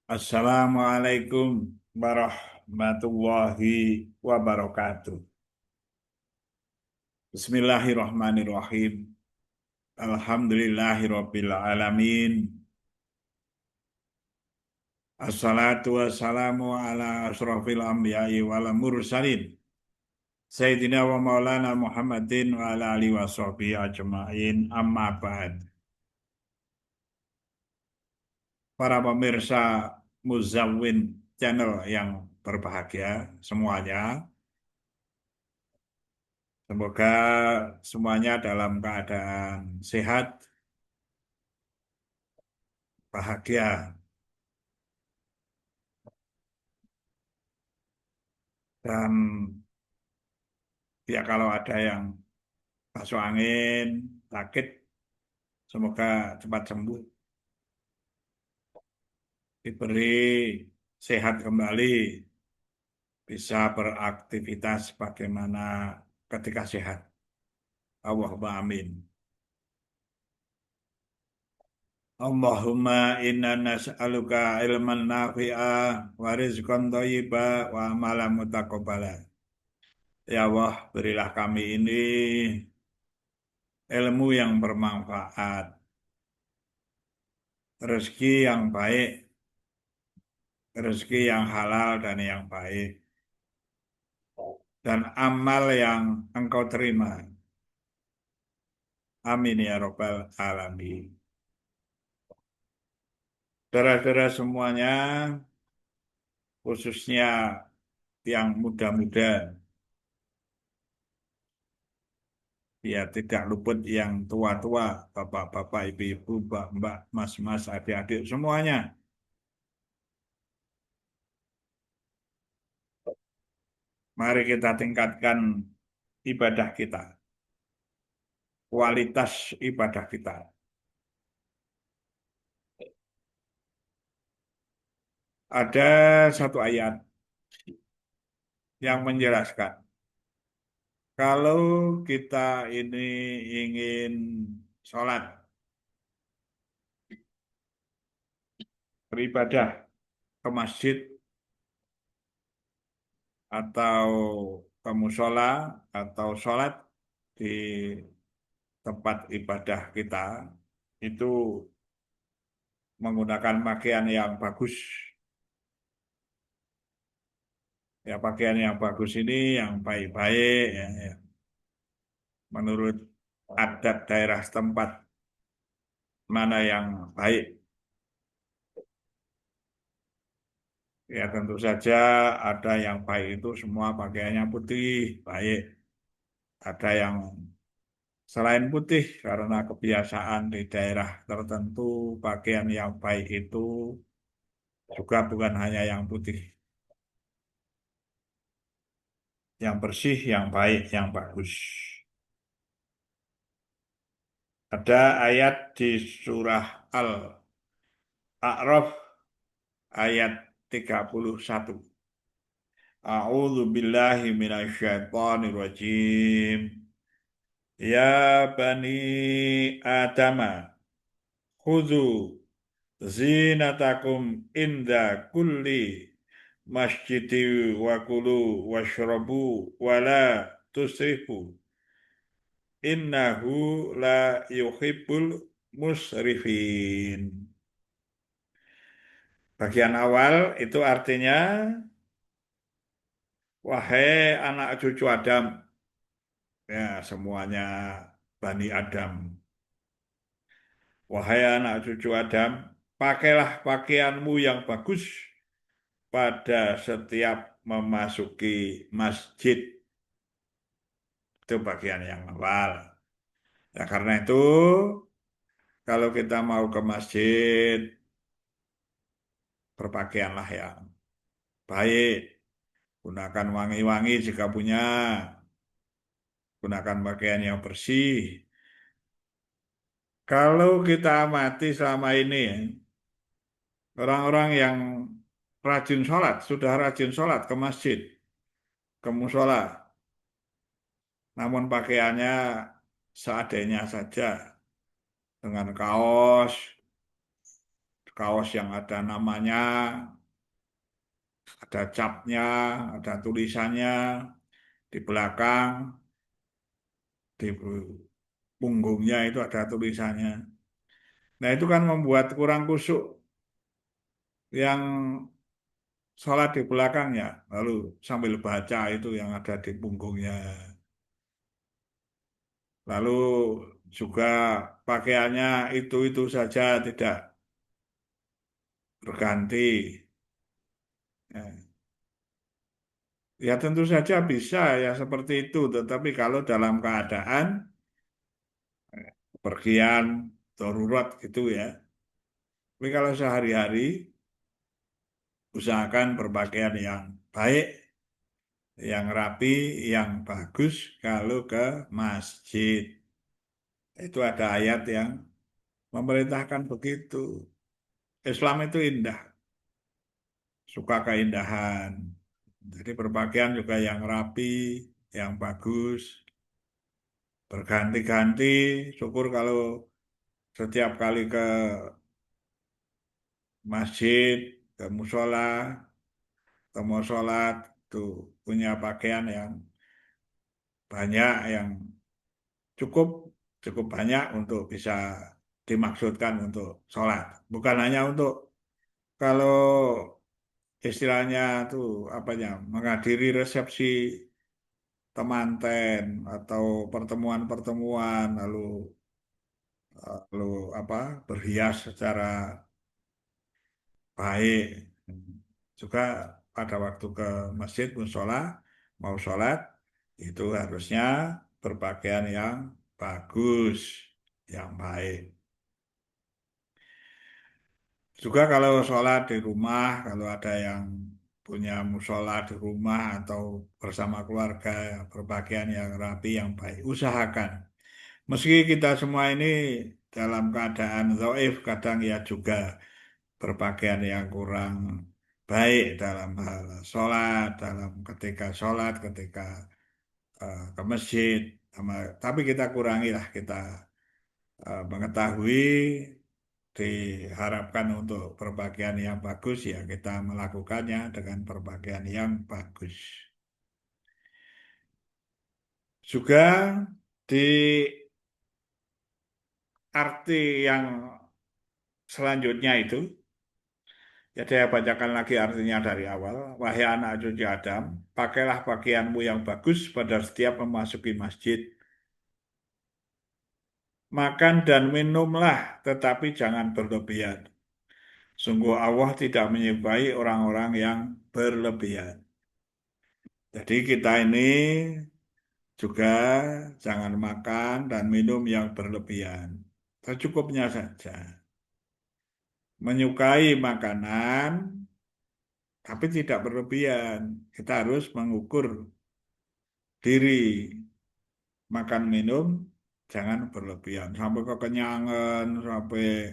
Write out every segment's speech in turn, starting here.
Assalamualaikum warahmatullahi wabarakatuh. Bismillahirrahmanirrahim. Alhamdulillahirabbil alamin. Assalatu wassalamu ala asrofil anbiya'i wal mursalin. Sayyidina wa maulana Muhammadin wa ala alihi wa sahbihi ajma'in. Amma ba'd. Para pemirsa Muzawwin channel yang berbahagia semuanya. Semoga semuanya dalam keadaan sehat, bahagia, dan ya kalau ada yang masuk angin, sakit, semoga cepat sembuh, diberi sehat kembali, bisa beraktivitas bagaimana ketika sehat. Allahumma amin. Allahumma inna nas'aluka ilman nafi'a wa rizqan thayyiba wa amalan mutaqabbala. Ya Allah, berilah kami ini ilmu yang bermanfaat, rezeki yang baik, rezeki yang halal dan yang baik, dan amal yang Engkau terima. Amin ya Rabbal Alamin. Saudara-saudara semuanya, khususnya yang muda-muda, ya tidak luput yang tua-tua, bapak-bapak, ibu-ibu, mbak-mbak, mas-mas, adik-adik, semuanya. Mari kita tingkatkan ibadah kita, kualitas ibadah kita. Ada satu ayat yang menjelaskan, kalau kita ini ingin sholat, beribadah ke masjid atau ke musola atau sholat di tempat ibadah kita, itu menggunakan pakaian yang bagus. Ya, pakaian yang bagus ini yang baik-baik, ya. Menurut adat daerah setempat, mana yang baik. Ya tentu saja ada yang baik itu semua pakaiannya putih, baik. Ada yang selain putih karena kebiasaan di daerah tertentu pakaian yang baik itu juga bukan hanya yang putih, yang bersih, yang baik, yang bagus. Ada ayat di surah Al-A'raf ayat 31. A'udzu billahi minasyaitonir rajim. Ya bani Adama, khudzu zinatakum inda kulli masjidi wa kulu washrabu wa la tusrifu innahu la yuhibbul musrifin. Bagian awal itu artinya, wahai anak cucu Adam, ya semuanya Bani Adam. Wahai anak cucu Adam, pakailah pakaianmu yang bagus pada setiap memasuki masjid. Itu bagian yang awal. Ya, karena itu, kalau kita mau ke masjid, berpakaianlah yang baik. Gunakan wangi-wangi jika punya. Gunakan pakaian yang bersih. Kalau kita amati selama ini, orang-orang yang rajin sholat, sudah rajin sholat ke masjid, ke musola, namun pakaiannya seadanya saja, dengan kaos, kaos yang ada namanya, ada capnya, ada tulisannya di belakang, di punggungnya itu ada tulisannya. Nah itu kan membuat kurang khusyuk yang sholat di belakangnya, lalu sambil baca itu yang ada di punggungnya. Lalu juga pakaiannya itu saja tidak berganti. Ya, ya tentu saja bisa ya seperti itu, tetapi kalau dalam keadaan pergian darurat gitu ya. Tapi kalau sehari-hari usahakan berpakaian yang baik, yang rapi, yang bagus kalau ke masjid. Itu ada ayat yang memerintahkan begitu. Islam itu indah, suka keindahan. Jadi berpakaian juga yang rapi, yang bagus, berganti-ganti. Syukur kalau setiap kali ke masjid, ke musola, ke mau sholat, tuh punya pakaian yang banyak, yang cukup, cukup banyak untuk bisa dimaksudkan untuk sholat. Bukan hanya untuk kalau istilahnya tuh apanya menghadiri resepsi temanten atau pertemuan-pertemuan lalu apa berhias secara baik juga pada waktu ke masjid musola mau sholat itu harusnya berpakaian yang bagus yang baik juga kalau sholat di rumah kalau ada yang punya musola di rumah atau bersama keluarga berpakaian yang rapi yang baik usahakan. Meski kita semua ini dalam keadaan dhaif, kadang ya juga berpakaian yang kurang baik dalam hal sholat, ketika ke masjid. Tapi kita kurangilah, kita mengetahui diharapkan untuk berpakaian yang bagus, ya kita melakukannya dengan berpakaian yang bagus. Juga di arti yang selanjutnya itu, ya saya bacakan lagi artinya dari awal. Wahai anak cucu Adam, pakailah pakaianmu yang bagus pada setiap memasuki masjid. Makan dan minumlah, tetapi jangan berlebihan. Sungguh Allah tidak menyukai orang-orang yang berlebihan. Jadi kita ini juga jangan makan dan minum yang berlebihan. Secukupnya saja. Menyukai makanan, tapi tidak berlebihan. Kita harus mengukur diri makan minum jangan berlebihan sampai kekenyangan sampai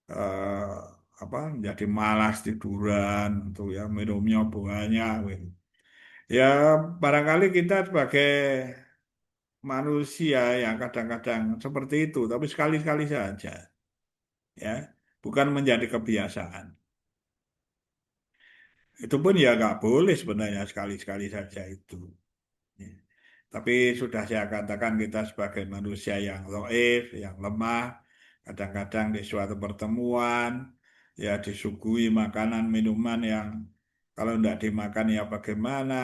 eh, apa jadi malas tiduran tuh ya minumnya banyak gitu. Ya barangkali kita sebagai manusia yang kadang-kadang seperti itu tapi sekali-sekali saja ya bukan menjadi kebiasaan itu pun ya nggak boleh sebenarnya sekali-sekali saja itu. Ya. Tapi sudah saya katakan kita sebagai manusia yang loif, yang lemah, kadang-kadang di suatu pertemuan, ya disuguhi makanan minuman yang kalau tidak dimakan ya bagaimana,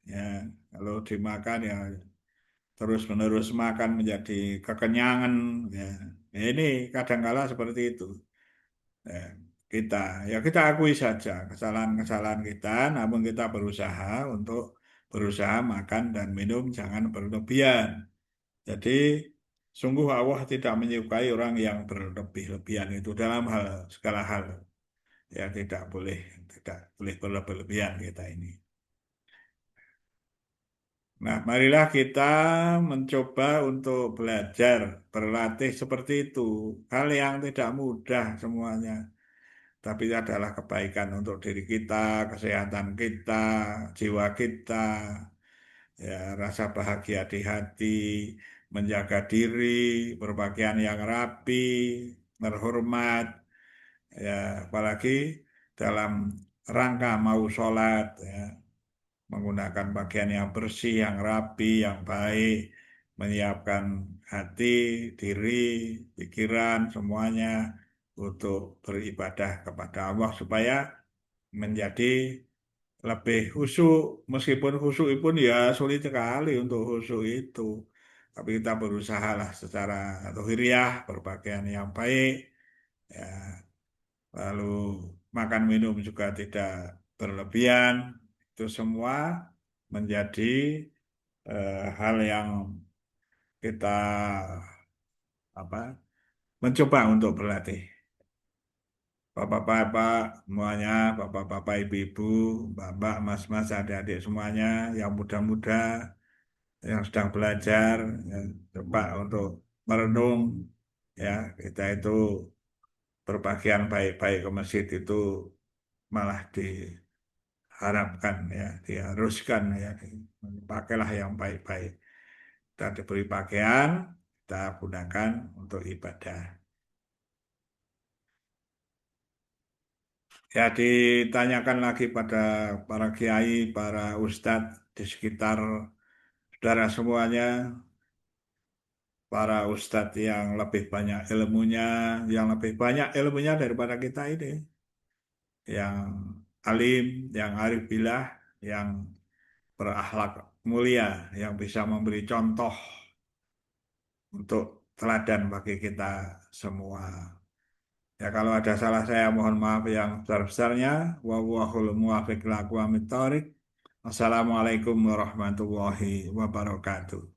ya kalau dimakan ya terus-menerus makan menjadi kekenyangan, ya. Ya ini kadang-kala seperti itu. Ya, kita ya kita akui saja kesalahan-kesalahan kita, namun kita berusaha untuk berusaha makan dan minum jangan berlebihan. Jadi sungguh Allah tidak menyukai orang yang berlebih-lebihan itu dalam hal segala hal. Ya tidak boleh berlebihan kita ini. Nah, marilah kita mencoba untuk belajar, berlatih seperti itu. Hal yang tidak mudah semuanya. Tapi adalah kebaikan untuk diri kita, kesehatan kita, jiwa kita, ya, rasa bahagia di hati, menjaga diri, berpakaian yang rapi, terhormat, Ya, apalagi dalam rangka mau sholat, ya, menggunakan pakaian yang bersih, yang rapi, yang baik, menyiapkan hati, diri, pikiran, semuanya untuk beribadah kepada Allah supaya menjadi lebih khusyuk. Meskipun khusyuk pun ya sulit sekali untuk khusyuk itu. Tapi kita berusaha lah secara lahiriah, berpakaian yang baik, ya, lalu makan minum juga tidak berlebihan. Itu semua menjadi hal yang kita apa mencoba untuk berlatih. Bapak-bapak semuanya, bapak-bapak, ibu-ibu, bapak, mas-mas, adik-adik semuanya, yang muda-muda, yang sedang belajar, ya, coba untuk merenung, ya kita itu berpakaian baik-baik ke masjid itu malah diharapkan, ya diharuskan, ya pakailah yang baik-baik. Kita diberi pakaian, kita gunakan untuk ibadah. Ya ditanyakan lagi pada para kiai, para ustadz di sekitar saudara semuanya, para ustadz yang lebih banyak ilmunya, yang lebih banyak ilmunya daripada kita ini, yang alim, yang arif billah, yang berakhlak mulia, yang bisa memberi contoh untuk teladan bagi kita semua. Ya kalau ada salah saya mohon maaf yang sebesar-besarnya. Wallahul muwaffiq ila aqwamit thoriq. Wassalamualaikum warahmatullahi wabarakatuh.